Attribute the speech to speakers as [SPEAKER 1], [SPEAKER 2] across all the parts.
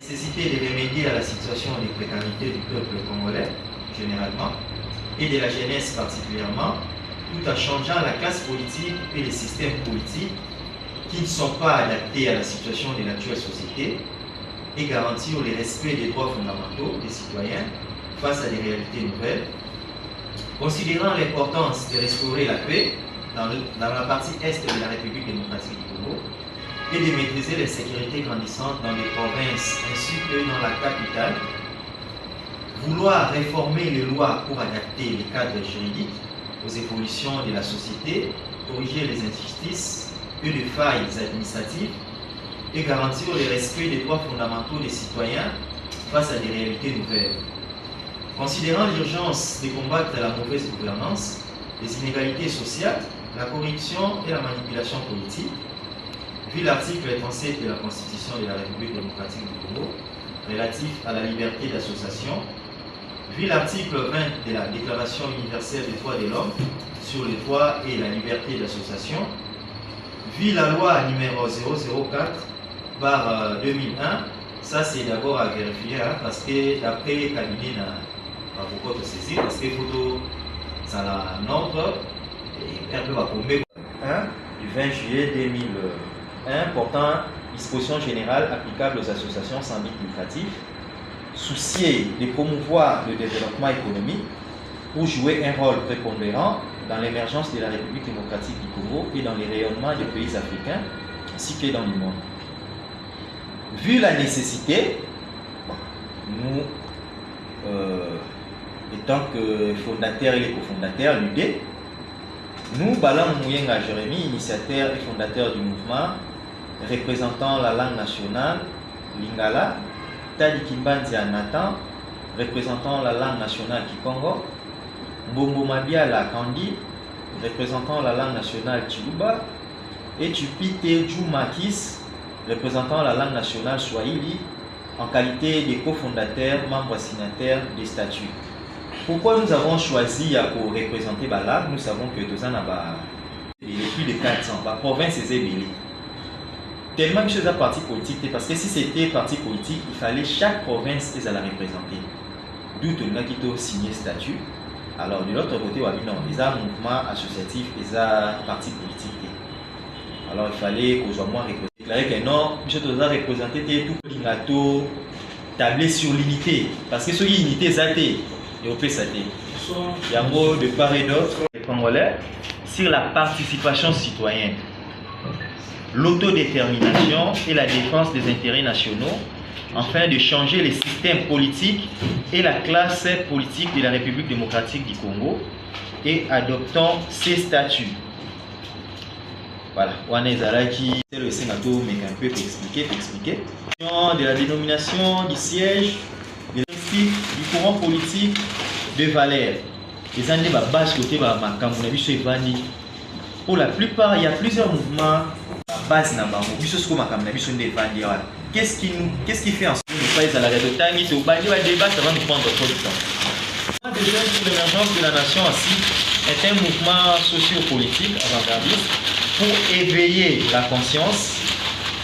[SPEAKER 1] Nécessité de remédier à la situation de précarité du peuple congolais, généralement, et de la jeunesse particulièrement, tout en changeant la classe politique et les systèmes politiques qui ne sont pas adaptés à la situation de l'actuelle société et garantir le respect des droits fondamentaux des citoyens face à des réalités nouvelles. Considérant l'importance de restaurer la paix dans la partie est de la République démocratique du Congo et de maîtriser l'insécurité grandissante dans les provinces ainsi que dans la capitale, vouloir réformer les lois pour adapter les cadres juridiques aux évolutions de la société, corriger les injustices et les failles administratives et garantir le respect des droits fondamentaux des citoyens face à des réalités nouvelles. Considérant l'urgence de combattre la mauvaise gouvernance, les inégalités sociales, la corruption et la manipulation politique, vu l'article 37 de la Constitution de la République démocratique du Congo relatif à la liberté d'association, vu l'article 20 de la Déclaration universelle des droits de l'homme sur les droits et la liberté d'association, vu la loi numéro 004/2001, ça c'est d'abord à vérifier parce que d'après le cabinet pourquoi te saisir parce que photo ça la nombre et un peu va tomber du 20 juillet 2001 portant dispositions générales applicables aux associations sans but lucratif, soucier de promouvoir le développement économique pour jouer un rôle prépondérant dans l'émergence de la République démocratique du Congo et dans les rayonnements des pays africains ainsi que dans le monde. Vu la nécessité, nous étant que fondateur et les cofondateurs, l'UD, nous, Balam Mouyenga Jérémy, initiateur et fondateur du mouvement, représentant la langue nationale, Lingala, Tadi Kimbanzia Nathan, représentant la langue nationale Kikongo, Mbombo Mabiala Kandi, représentant la langue nationale Chiluba, et Tupite Djoumakis, représentant la langue nationale Swahili, en qualité de cofondateurs, membres signataires des statuts. Pourquoi nous avons choisi pour représenter Bala? Nous savons que deux ans, il y a plus de 400. La province est ébélée. Tellement que c'est un parti politique, parce que si c'était parti politique, il fallait chaque province la représenter. D'où on a quitté signé statut. Alors de l'autre côté, non, il y a un mouvement associatif, il y a un parti politique. Alors il fallait qu'on soit moins représenté. Déclarer que non, je dois représenter tout le gâteau tablé sur l'unité. Parce que sur l'unité, ça a été. Et au PSAT. Il y a un mot de part et d'autre, les Congolais, sur la participation citoyenne, l'autodétermination et la défense des intérêts nationaux, afin de changer les systèmes politiques et la classe politique de la République démocratique du Congo, et adoptant ces statuts. Voilà, Wanezalaki, c'est le sénateur, mais un peu expliquer. De la dénomination du siège, des principes du courant politique de Valère. Les années base côté pour la plupart, il y a plusieurs mouvements base na bango. Qu'est-ce qui fait en sorte que nous pas à la temps et au bali va débat ça va nous prendre trop de temps. Le mouvement de jeunes pour l'émergence de la nation ainsi est un mouvement socio-politique avant-gardiste pour éveiller la conscience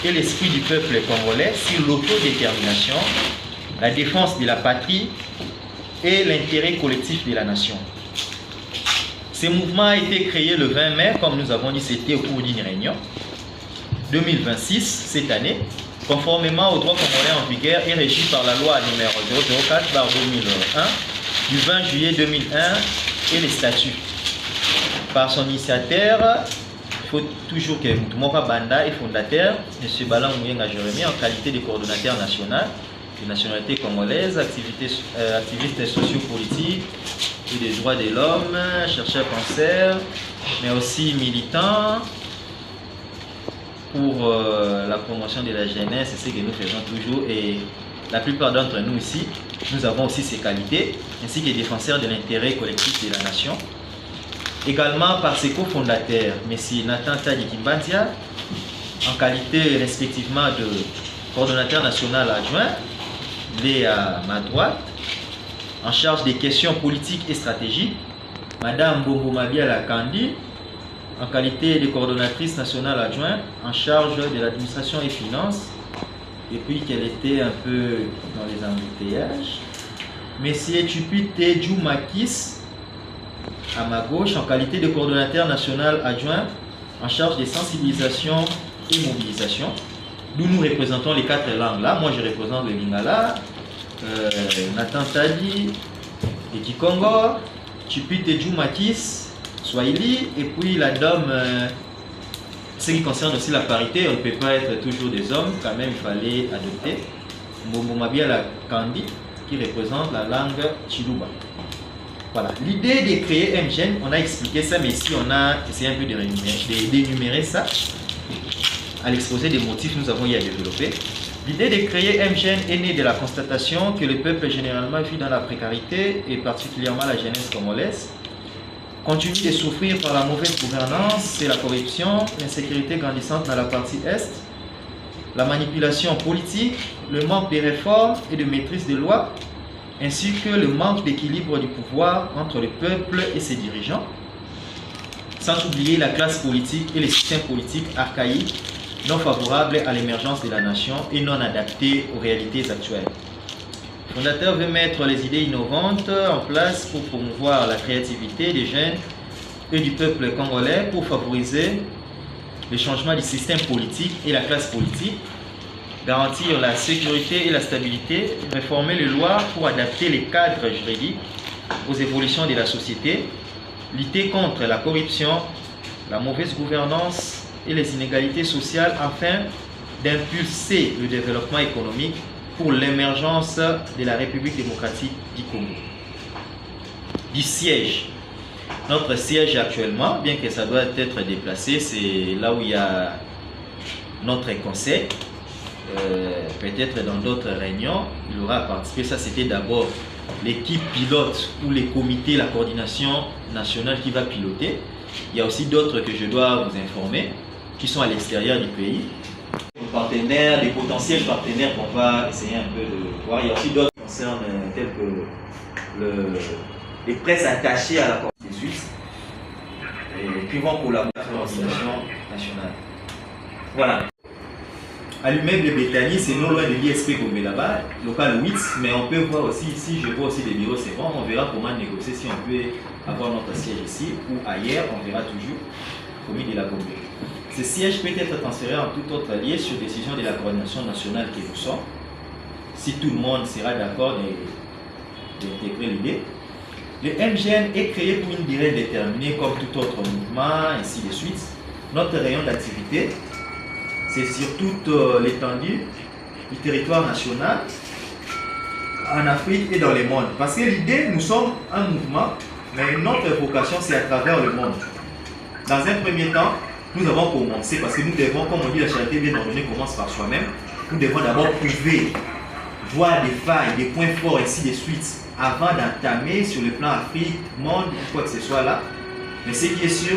[SPEAKER 1] et l'esprit du peuple congolais sur l'autodétermination, la défense de la patrie et l'intérêt collectif de la nation. Ce mouvement a été créé le 20 mai, comme nous avons dit, c'était au cours d'une réunion 2026, cette année, conformément au droit congolais en vigueur et régi par la loi numéro 004/2001 du 20 juillet 2001 et les statuts. Par son initiateur, il faut toujours que Moutoumora Banda est fondateur, M. Balam Mouyenga Jérémy, en qualité de coordonnateur national de nationalité congolaise, activiste sociopolitique et des droits de l'homme, chercheur cancer, mais aussi militant pour la promotion de la jeunesse, c'est ce que nous faisons toujours, et la plupart d'entre nous ici, nous avons aussi ces qualités, ainsi que défenseurs de l'intérêt collectif de la nation. Également par ses cofondateurs, M. Nathan Tadi Kimbanzia, en qualité respectivement de coordonnateur national adjoint, il est à ma droite, en charge des questions politiques et stratégiques, Madame Mbombo Mabiala Kandi, en qualité de coordonnatrice nationale adjointe, en charge de l'administration et finances, et puis qu'elle était un peu dans les embouteillages. Monsieur Chupite Djoumakis, à ma gauche, en qualité de coordonnateur national adjoint en charge des sensibilisations et mobilisation. Nous représentons les 4 langues là. Moi, je représente le Lingala, Nathan Tadi, et Kikongo, Chupite Djoumakis, Swahili, et puis la dame, ce qui concerne aussi la parité, on ne peut pas être toujours des hommes, quand même il fallait adopter Momo Mabiala Kandi, qui représente la langue Chiluba. Voilà, l'idée de créer MGN, on a expliqué ça, mais ici on a essayé un peu d'énumérer ça. À l'exposé des motifs, nous avons y à développer. L'idée de créer MGN est née de la constatation que le peuple généralement vit dans la précarité, et particulièrement la jeunesse congolaise continue de souffrir par la mauvaise gouvernance et la corruption, l'insécurité grandissante dans la partie Est, la manipulation politique, le manque de réformes et de maîtrise des lois, ainsi que le manque d'équilibre du pouvoir entre le peuple et ses dirigeants, sans oublier la classe politique et les systèmes politiques archaïques non favorables à l'émergence de la nation et non adaptés aux réalités actuelles. Le fondateur veut mettre les idées innovantes en place pour promouvoir la créativité des jeunes et du peuple congolais pour favoriser le changement du système politique et la classe politique, garantir la sécurité et la stabilité, réformer les lois pour adapter les cadres juridiques aux évolutions de la société, lutter contre la corruption, la mauvaise gouvernance et les inégalités sociales afin d'impulser le développement économique pour l'émergence de la République démocratique du Congo. Du siège. Notre siège actuellement, bien que ça doit être déplacé, c'est là où il y a notre conseil. Peut-être dans d'autres réunions, il aura participé. Ça, c'était d'abord l'équipe pilote ou les comités, la coordination nationale qui va piloter. Il y a aussi d'autres que je dois vous informer, qui sont à l'extérieur du pays. Des partenaires, des potentiels partenaires qu'on va essayer un peu de voir. Il y a aussi d'autres qui concernent tels que les presses attachées à la Coordination suisse et qui vont collaborer avec la coordination nationale. Voilà. À l'immeuble Béthanie, c'est non loin de l'ISP Gombe là-bas, local 8, mais on peut voir aussi ici, je vois aussi des bureaux, c'est bon, on verra comment négocier si on peut avoir notre siège ici ou ailleurs, on verra toujours, commune de la Gombe. Ce siège peut être transféré en tout autre lieu sur décision de la coordination nationale que nous sommes, si tout le monde sera d'accord d'intégrer l'idée. Le MGN est créé pour une durée déterminée comme tout autre mouvement, ainsi de suite. Notre rayon d'activité, c'est sur toute l'étendue du territoire national, en Afrique et dans le monde. Parce que l'idée, nous sommes un mouvement, mais notre vocation, c'est à travers le monde. Dans un premier temps, nous avons commencé, parce que nous devons, comme on dit, la charité bien ordonnée commence par soi-même. Nous devons d'abord prouver, voir des failles, des points forts, ainsi de suite, avant d'entamer sur le plan Afrique, monde, quoi que ce soit là. Mais ce qui est sûr,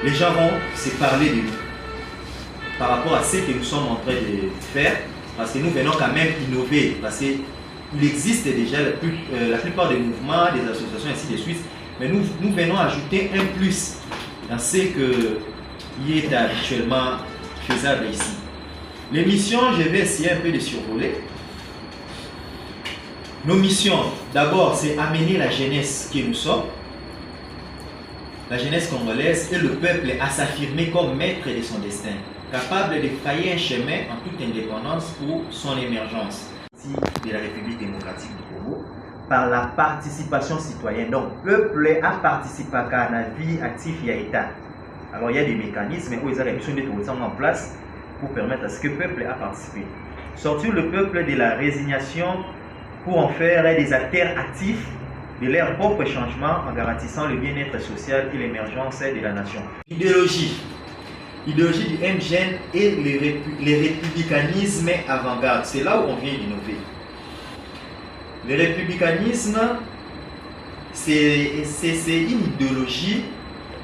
[SPEAKER 1] les gens vont se parler de nous par rapport à ce que nous sommes en train de faire, parce que nous venons quand même innover, parce qu'il existe déjà la plupart des mouvements, des associations, ainsi de suite, mais nous venons ajouter un plus dans ce qui est habituellement faisable ici. Les missions, je vais essayer un peu de survoler. Nos missions, d'abord, c'est amener la jeunesse que nous sommes, la jeunesse congolaise et le peuple à s'affirmer comme maître de son destin, capable de frayer un chemin en toute indépendance pour son émergence de la République démocratique du Congo par la participation citoyenne. Donc, le peuple a participé à la vie active et à l'État. Alors, il y a des mécanismes où ils ont l'ambition d'être en place pour permettre à ce que le peuple a participé. Sortir le peuple de la résignation pour en faire des acteurs actifs de leur propre changement en garantissant le bien-être social et l'émergence de la nation. Idéologie. L'idéologie du MGN est le républicanisme avant-garde. C'est là où on vient d'innover. Le républicanisme, c'est une idéologie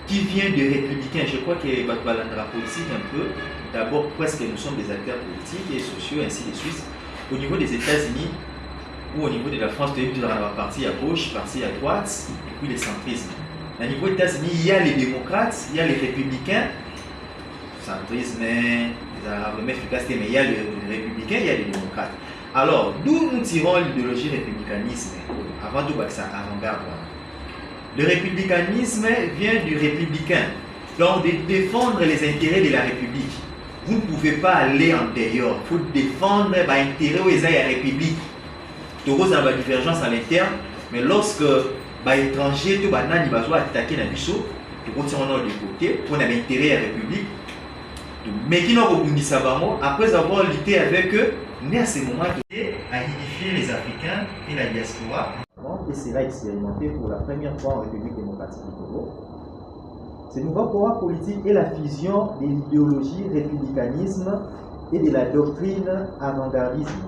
[SPEAKER 1] qui vient des républicains. Je crois que la politique un peu, d'abord parce que nous sommes des acteurs politiques et sociaux, ainsi de suite. Au niveau des États-Unis, ou au niveau de la France, tu as la partie à gauche, partie à droite, et puis les centrismes. Au niveau des États-Unis, il y a les démocrates, il y a les républicains, centrisme, mais efficace, mais il y a les républicains, il y a les démocrates. Alors, d'où nous tirons l'idéologie républicanisme, avant tout, ça avant-garde. Le républicanisme vient du républicain, donc de défendre les intérêts de la République. Vous ne pouvez pas aller antérieur, il faut défendre les intérêts de la République. Il y a une divergence à l'interne, mais lorsque les étrangers sont attaqués dans le biseau, ils vont tirer de côté pour l'intérêt de la République. Mais qui n'ont pas après avoir lutté avec eux, mais à ce moment à unifier les Africains et la diaspora. Et sera expérimenté pour la première fois en République démocratique du Congo. Ce nouveau pouvoir politique est la fusion de l'idéologie républicanisme et de la doctrine avant-gardisme,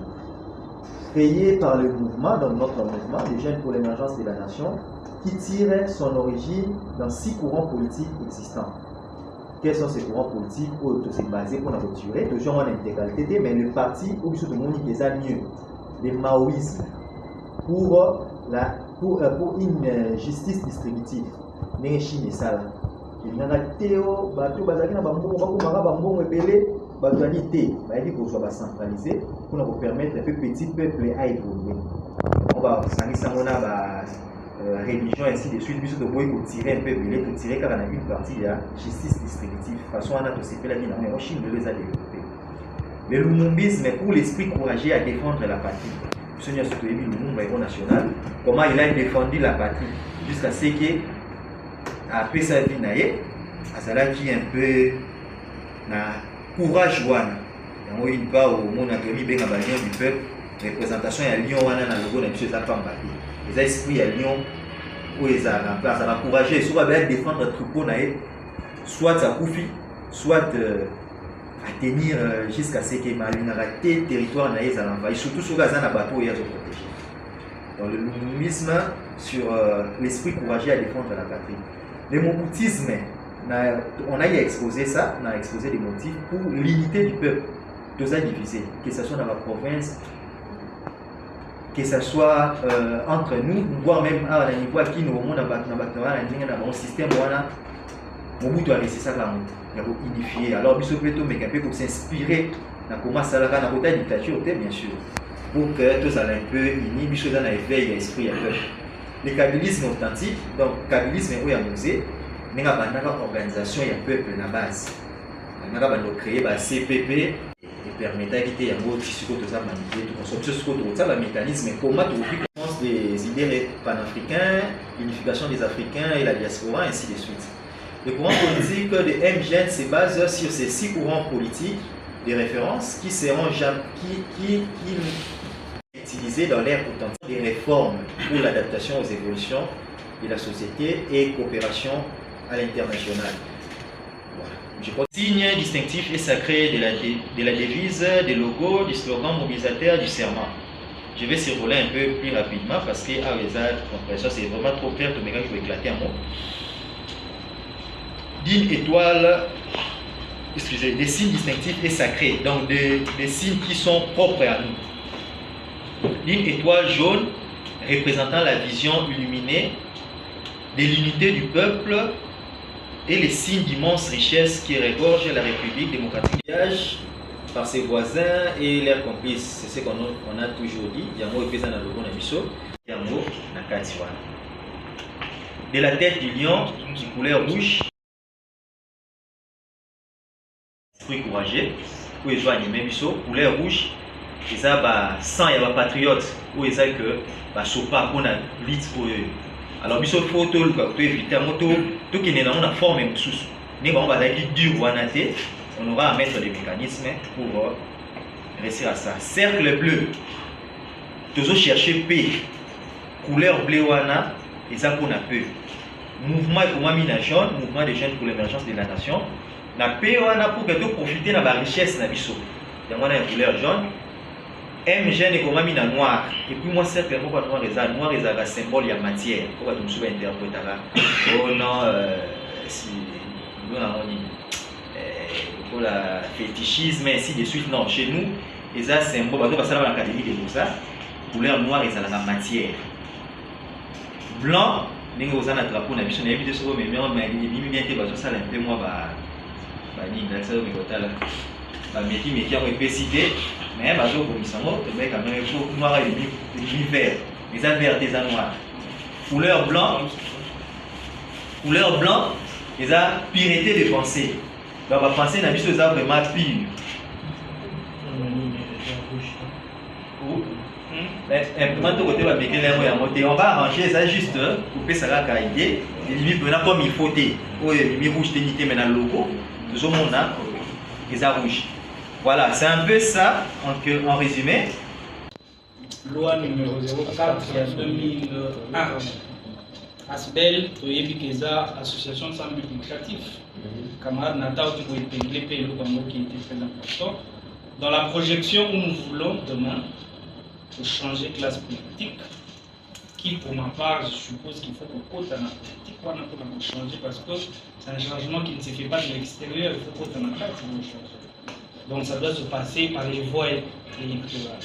[SPEAKER 1] créée par le mouvement, donc notre mouvement, les Jeunes pour l'émergence de la nation, qui tire son origine dans 6 courants politiques existants. Quels sont ces courants politiques où c'est basé pour la rupture, toujours en intégralité, mais le parti où tout le monde est mieux, le maoïsme, pour une justice distributive. Il y a Théo, Bato, Bazaki, Bambou, Bambou, Ebele, Batualité, pour soit centralisé, pour nous permettre un peu petit peuple à évoluer. On va s'en religion ainsi de suite, puisque vous pouvez tirer un peu, vous tirer car on a une partie de la justice distributive. De toute façon, on a aussi fait la vie, mais en Chine, on les a développés. Le lumumbisme est pour l'esprit courageux à défendre la patrie. Le Seigneur se trouve le héros national, comment il a défendu la patrie, jusqu'à ce qu'il a fait sa vie, qui est un peu courage. Il y a au monde du peuple, représentation à Lyon, on a le logo de M. Les esprits à Lyon, où ils ont encouragé, soit à défendre le troupeau, soit à Koufi, soit à tenir jusqu'à ce que le territoire n'ait pas envahi, surtout sur les bateaux et les protégés. Donc le lumumisme sur l'esprit courageux à défendre la patrie. Le moboutisme, on a exposé ça, on a exposé des motifs pour l'unité du peuple, tout ça divisé, que ce soit dans la province, que ce soit entre nous, voire même à un niveau qui nous remonte dans un système où on a réussi ça il y a unifié. Alors, il faut s'inspirer dans comment ça va dans la dictature, bien sûr, pour que tout ça un peu uni, il y a un éveil à l'esprit. Le kabylisme authentique, donc kabylisme où il y a musée, il y a une organisation, il y a un peuple à la base. Il y a créé un CPP. Permettant d'éviter un mot qui le mécanisme comment des idées panafricaines, l'unification des Africains et la diaspora, ainsi de suite. Le courant politique de MGN se base sur ces 6 courants politiques de référence qui seront utilisés dans l'ère potentielle des réformes pour l'adaptation aux évolutions de la société et coopération à l'international. Je crois que le signe distinctif et sacré de la devise, des logos, du slogan mobilisateur, du serment. Je vais survoler un peu plus rapidement parce que c'est vraiment trop clair, tout le monde peut éclater un mot. D'une étoile, excusez, des signes distinctifs et sacrés, donc des signes qui sont propres à nous. D'une étoile jaune représentant la vision illuminée de l'unité du peuple et les signes d'immense richesse qui regorgent la République démocratique par ses voisins et leurs complices. C'est ce qu'on a toujours dit. Il y a un mot qui est dans le logo Nabiso, il y a un mot dans Katiwa. De la tête du lion, qui couleur rouge, esprit courageux, où ils ont animé Biso, couleur rouge, ils ont sang et patriote, où ils ont que sopa pour la lutte pour eux. Alors, il faut éviter tout qui est dans la forme et sous. On aura à mettre des mécanismes pour réussir à ça. Cercle bleu, toujours chercher paix. Couleur bleu, et ça pour la paix. Mouvement et jaune, mouvement des jeunes pour l'émergence de la nation. La paix, pour que tu profites de la richesse. Il y a une couleur jaune. MGN est comme un noir. Et puis moi, certainement, noir est un symbole de matière. Pourquoi tu me souviens interpréter là? Oh non, si nous avons dit pour la fétichisme, ainsi de suite. Non, chez nous, ils ont un symbole. Parce que dans l'académie de ça, couleur noire, ils ont la matière. Blanc, nous avons un drapeau. Nous avons évité ce que nous avons mis. Ça, un peu moins. Fanny, ça me coûte là. Bah métier mais qui a repécité, mais bah je vous mis ça mot, mais quand même pour noir et demi vert, les vert des noirs. Couleur blanc, les a pureté de pensée. Donc ma pensée n'a plus ça vraiment pure. On va arranger ça juste couper ça là idée et limite maintenant comme il faut il rouge ténité maintenant le logo toujours mon âme et rouge. Voilà, c'est un peu ça en résumé.
[SPEAKER 2] Loi numéro 04 il y a 2001. Asbel, Toyebikeza, association sans but lucratif. Camarade Natao, tu peux épingler qui était très important. Dans la projection où nous voulons demain, pour changer de classe politique, qui pour ma part, je suppose qu'il faut qu'on côte dans la politique, on a pour changer parce que c'est un changement qui ne se fait pas de l'extérieur, il faut qu'on côte dans la carte pour changer. Donc ça doit se passer par les voies électorales.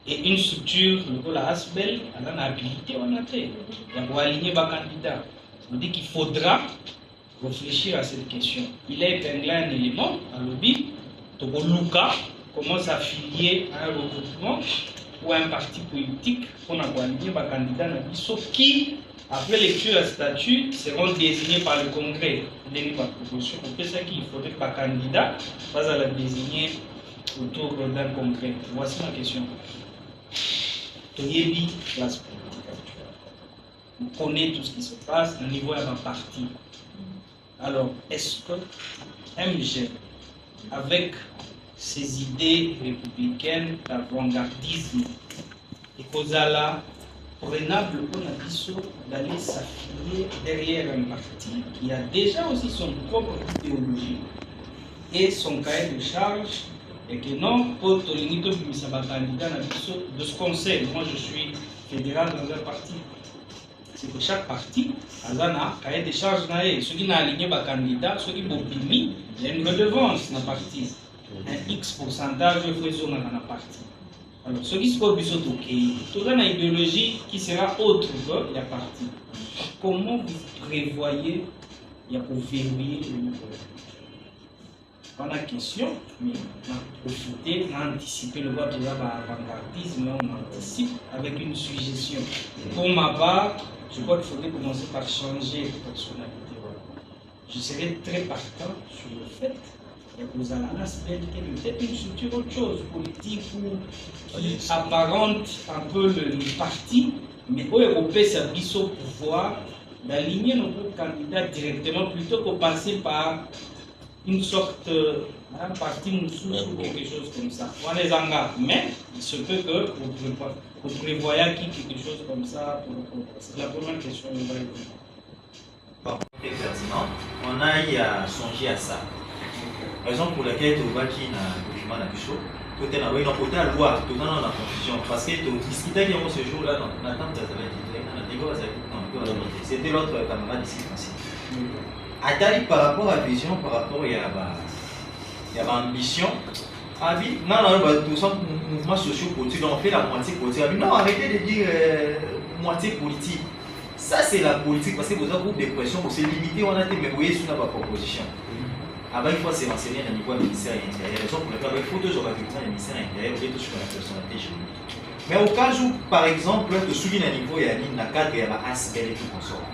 [SPEAKER 2] Et une structure, le la ASBEL, elle a une habilité, on a fait. Il faut aligner les candidats. Ça veut dire qu'il faudra réfléchir à cette question. Il a épinglé un élément, à lobby, Luka comment s'affilier à un regroupement ou à un parti politique pour aligner les candidats qui, après lecture à statut, seront désignés par le Congrès. Pour ça qu'il faudrait que les candidats soient à la désigner autour d'un congrès. Voici ma question. Toyebi, classe politique actuelle. On connaît tout ce qui se passe au niveau de la parti. Alors, est-ce que MG, avec ses idées républicaines d'avant-gardisme, et Kozala, prenable pour la mission d'aller s'affilier derrière un parti qui a déjà aussi son propre idéologie et son cahier de charge, et que non, pour Tolinito Bimisaba candidat de ce conseil, moi je suis fédéral dans un parti. C'est que chaque parti a un cahier de charge. Ceux qui n'ont aligné les candidats, ceux qui ont mis, il y a une redevance dans le parti. Un X pourcentage de frais dans la partie. Alors, ceux qui sont obligés de tout une idéologie qui sera autre que la partie. Comment vous prévoyez pour verrouiller le niveau? Pas la question, mais on a profité, on a anticipé le vote de l'avant-gardisme, on anticipe avec une suggestion. Pour ma part, je crois qu'il faudrait commencer par changer de personnalité. Je serais très partant sur le fait que vous allez peut-être une structure autre chose, politique ou qui apparente un peu le parti, mais au Européen, ça a au pouvoir d'aligner nos candidats directement plutôt que passer par une sorte de parti moussous ou quelque chose comme ça. On les engage, mais il se peut que vous prévoyez quelque chose comme ça. C'est la première question.
[SPEAKER 1] Bon, très pertinent. On a eu à songer à ça. Raison pour laquelle tu vas qui na document na biso, tu es na côté à loi, tu es dans la confusion parce que tu discutais qu'il y a ce jour-là dans la tente de la c'était l'autre camarade ici aussi. Atali par rapport à la vision, par rapport à l'ambition, tout ça, mouvement socio-politique, on fait la moitié politique. Non, arrêtez de dire moitié politique. Ça, c'est la politique parce que vous avez un groupe de pression, vous êtes limité, on a été mémoyé sur la proposition. Avant, il faut se renseigner au niveau du ministère intérieur. Raison pour laquelle il faut toujours avoir du ministère intérieur, vous êtes sur la personnalité juridique. Mais au cas où, par exemple, tu soulignes un niveau, il y a une cadre, il y a la ASBEL et tout consort.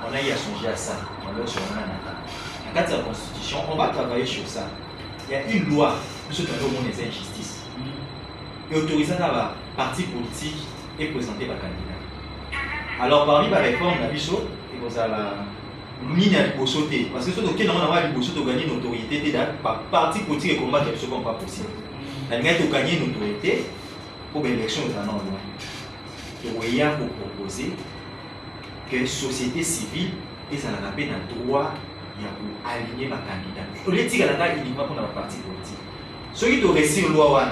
[SPEAKER 1] On a eu à songer à ça. On l'a sur un en cadre de la Constitution, on va travailler sur ça. Il y a une loi, nous dans le monde des injustices, qui autorise un parti politique et présenter les candidats. Alors, parmi les réformes, la bicho, et vous avez la sauter. Parce que ceux qui ont gagné une autorité, par parti politique et combat, ce n'est pas possible. La mienne a gagné une autorité pour l'élection aux années loin. Et vous voyez, pour proposer que la société civile et ça n'a pas un droit pour aligner ma candidat. Au lieu de dire uniquement pour la partie politique. Ceux qui ont réussi la loi,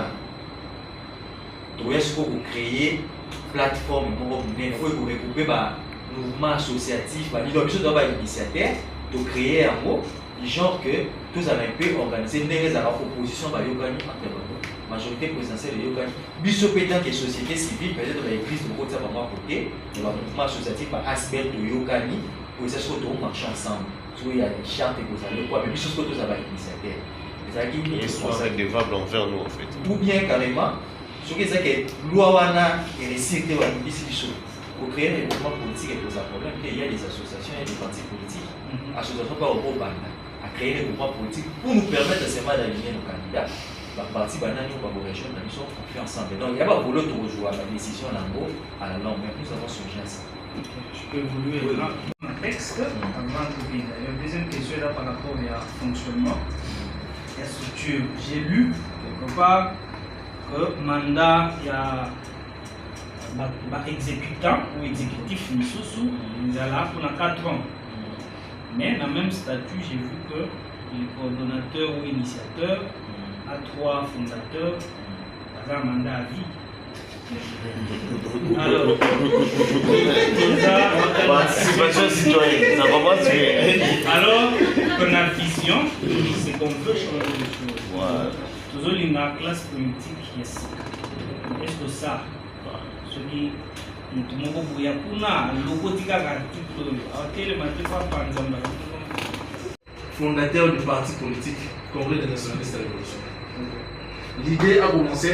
[SPEAKER 1] vous créer une plateforme pour regrouper un mouvement associatif, un initiateur, de créer un mot, genre que tous avez un peu organisé, mais les oppositions, majorité présidentielle de Yogani. Bisopétant que société civile, peut-être dans l'église de côté, le mouvement associatif par aspect de Yogani, pour que ça soit tout marcher ensemble. il y a des chartes et vous allez quoi, mais plus que tous ça va initiateur.
[SPEAKER 3] Ils sont redevables envers nous en fait.
[SPEAKER 1] Ou bien carrément, ce qui est que loi wana est respectée par l'ICISO. Pour créer des mouvements politiques et poser un problème, il y a des associations et des partis politiques. Associations par au Banda à créer des mouvements politiques pour nous permettre seulement d'aligner nos candidats. Les partis banani ou par région, nous sommes fait ensemble. Donc il y a pas de l'autre jouer à la décision à la longue, mais nous avons songé à ça.
[SPEAKER 2] Je peux évoluer dans un texte avant de venir. La deuxième question est là par rapport au fonctionnement. La structure, j'ai lu quelque part que mandat il y a exécutant ou exécutif il y a là pour 4 ans. Mais dans le même statut, j'ai vu que le coordonnateur ou initiateur a 3 fondateurs avec un mandat à vie. Alors,
[SPEAKER 3] participation citoyenne, ça va pas se faire.
[SPEAKER 2] Alors, qu'on a vision, c'est qu'on veut changer les choses. Toujours la classe politique, est-ce que ça, ce qui
[SPEAKER 4] fondateur du parti politique Congrès des nationalistes à l'évolution. L'idée a commencé,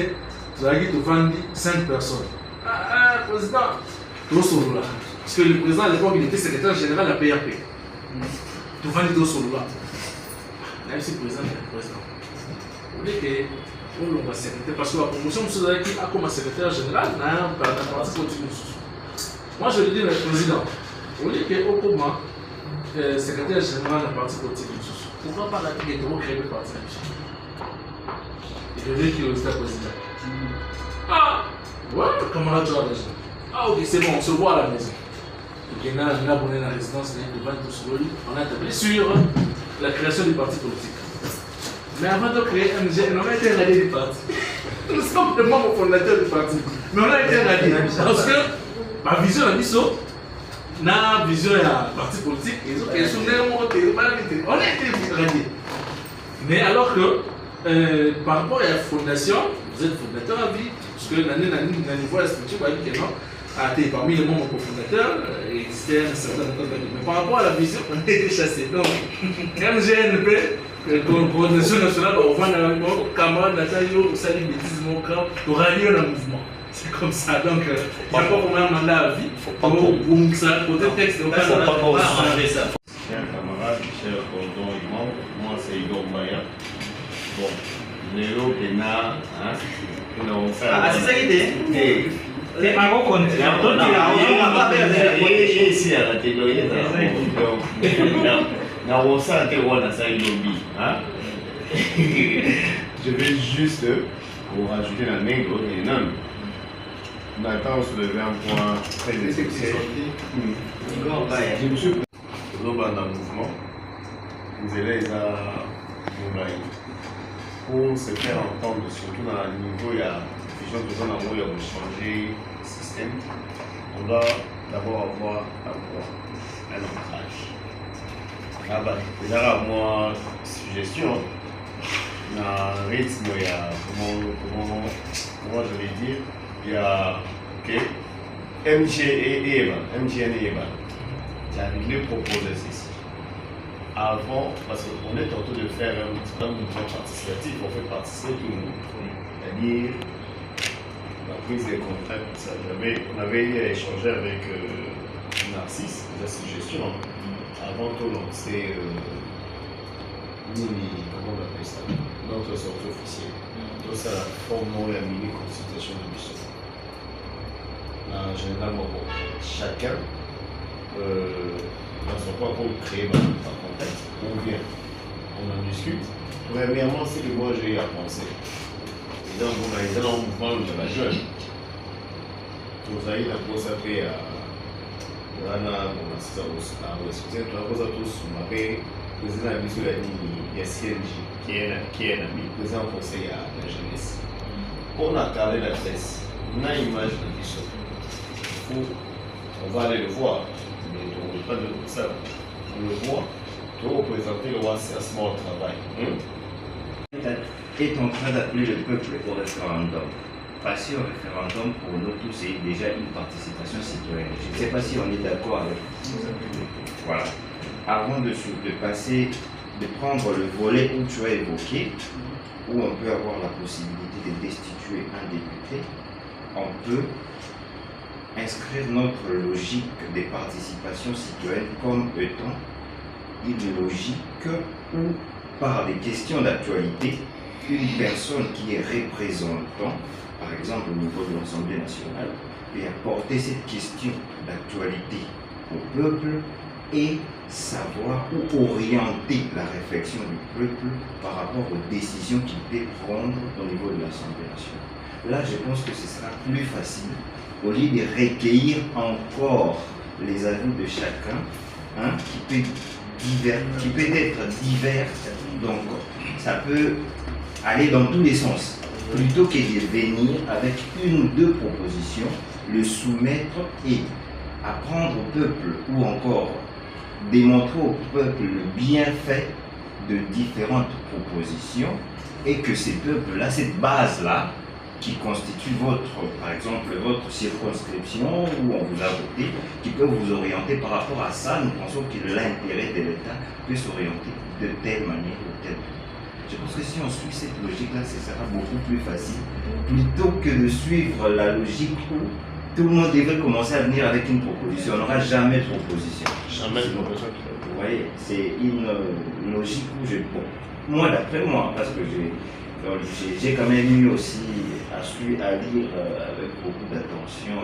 [SPEAKER 4] tu as dit, de vendre 5 personnes. Président, parce que le président à l'époque il était secrétaire général de la PRP. Tu vends deux solo là. Là, c'est le président. Vous voulez que on va secrétaire parce que la promotion qui a comme secrétaire général dans un parti politique. Moi je lui dis le président, vous voulez que au comment secrétaire général d'un parti politique, pourquoi pas la créer le parti? Il devait qu'il est président. Ah, ouais, camarade, tu as raison. Ah, ok, c'est bon, on se voit à la maison. Et on a abonné à la résidence de Vantos-Roli, on a établi sur la création du parti politique. Mais avant de créer MGN, on a été radié du parti. Nous sommes les membres fondateurs du parti. Mais on a été radié. Parce que ma vision a dit ça. La vision est un parti politique. On a été radié. Mais alors que, par rapport à la fondation, vous êtes fondateur à vie. Parce que l'année, niveau de la structure, vous voyez que non. Parmi les membres cofondateurs, il existait un certain nombre de. Mais par rapport à la vision, on a été chassé. Donc, MGNP, coordination nationale, on voit dans le camarade Natalie, au salut bêtise, mon camp, pour rallier le mouvement. C'est comme ça. Donc, il n'y a pas vraiment un mandat à vie. Pour ça, pour des textes, on ne peut pas changer ça.
[SPEAKER 3] Chers camarades, chers cordons et membres, moi c'est Igor Maya. Bon, Léo Kena,
[SPEAKER 1] Ah, c'est ça qui était.
[SPEAKER 2] Les Marocains,
[SPEAKER 3] ici à la télé, je vais juste pour rajouter la main et non. Nathan soulever un point très essentiel. Dans le mouvement, nous allons pour se faire entendre, surtout dans le niveau, il y a de changer le système. On doit d'abord avoir un ancrage. Déjà, moi, suggestion, dans le rythme, il y a, comment je vais dire, il y a, ok, MGN et EBA. J'ai proposé ceci. Avant, parce qu'on est en train de faire un mouvement participatif, on fait participer tout le monde. C'est-à-dire, la prise des contacts, on avait échangé avec Narcisse, la suggestion, avant de lancer comment on appelle ça, notre sortie officielle. Donc ça formons la mini-consultation de mission. Généralement, chacun, dans son point pour créer par contact, on vient, on en discute. Premièrement, c'est que moi j'ai à penser. Et donc, on a été dans le mouvement de la jeune. Vous avez la pose à faire à ça tous, le président a mis sur la ligne CNJ, qui est un ami, le président conseil à la jeunesse. On a carré la presse, on a une image de Bishop. On va aller le voir, mais on ne pas de ça. On le voit, pour représenter le RCSM au travail.
[SPEAKER 5] Est en train d'appeler le peuple au référendum. Passer au référendum pour nous tous, c'est déjà une participation citoyenne. Je ne sais pas si on est d'accord avec. Voilà. avant de passer, de prendre le volet où tu as évoqué, où on peut avoir la possibilité de destituer un député, on peut inscrire notre logique des participations citoyennes comme étant une logique où, par des questions d'actualité, une personne qui est représentant, par exemple au niveau de l'Assemblée nationale, peut apporter cette question d'actualité au peuple et savoir où orienter la réflexion du peuple par rapport aux décisions qu'il peut prendre au niveau de l'Assemblée nationale. Là, je pense que ce sera plus facile, au lieu de recueillir encore les avis de chacun, hein, qui peut être divers, donc ça peut aller dans tous les sens, plutôt que de venir avec une ou deux propositions, le soumettre et apprendre au peuple, ou encore démontrer au peuple le bienfait de différentes propositions, et que ces peuples-là, cette base-là, qui constitue par exemple, votre circonscription où on vous a voté, qui peut vous orienter par rapport à ça. Nous pensons que l'intérêt de l'État peut s'orienter de telle manière ou telle. Je pense que si on suit cette logique-là, ce sera beaucoup plus facile, plutôt que de suivre la logique où tout le monde devrait commencer à venir avec une proposition. On n'aura jamais de proposition.
[SPEAKER 3] Jamais de proposition.
[SPEAKER 5] Vous voyez, c'est une logique où moi, d'après moi, parce que j'ai quand même eu aussi à lire avec beaucoup d'attention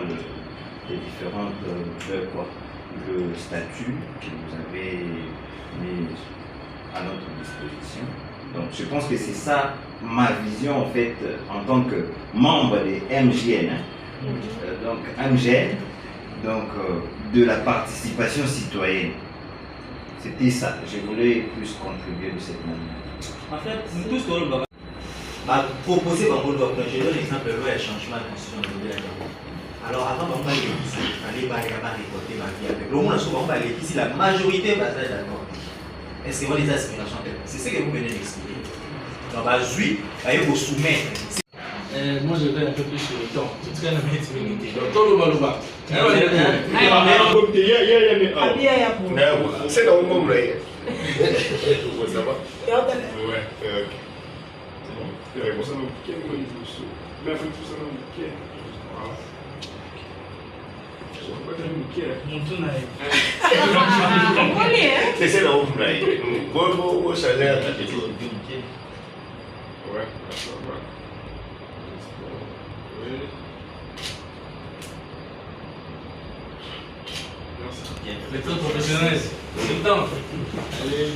[SPEAKER 5] les différentes le statut que vous avez mis à notre disposition. Donc je pense que c'est ça ma vision en fait en tant que membre des MJN, donc MGN, donc de la participation citoyenne. C'était ça, je voulais plus contribuer de cette manière.
[SPEAKER 1] En fait, nous tous, on va proposer par votre docteur. Je donne l'exemple de le changement de constitution de la Gabon. Alors avant, on va aller récolter ma vie avec. Le monde a souvent parlé ici, la majorité va être d'accord. Est-ce que vous avez des aspirations? C'est ce que vous venez d'expliquer. Donc, oui, il faut soumettre.
[SPEAKER 4] Moi, je vais un peu plus sur le temps. Tu traînes à mettre une minute. Donc, tout le monde va.
[SPEAKER 3] C'est dans le monde, là. Ça va? Ouais, ok. C'est bon. Ça nous pique, moi, il faut ça. Mais il faut tout ça nous pique. Voilà. C'est dans le monde, là. Bon, chalet, là. Ouais, ça va.
[SPEAKER 4] Le temps professionnel, c'est le temps. Allez.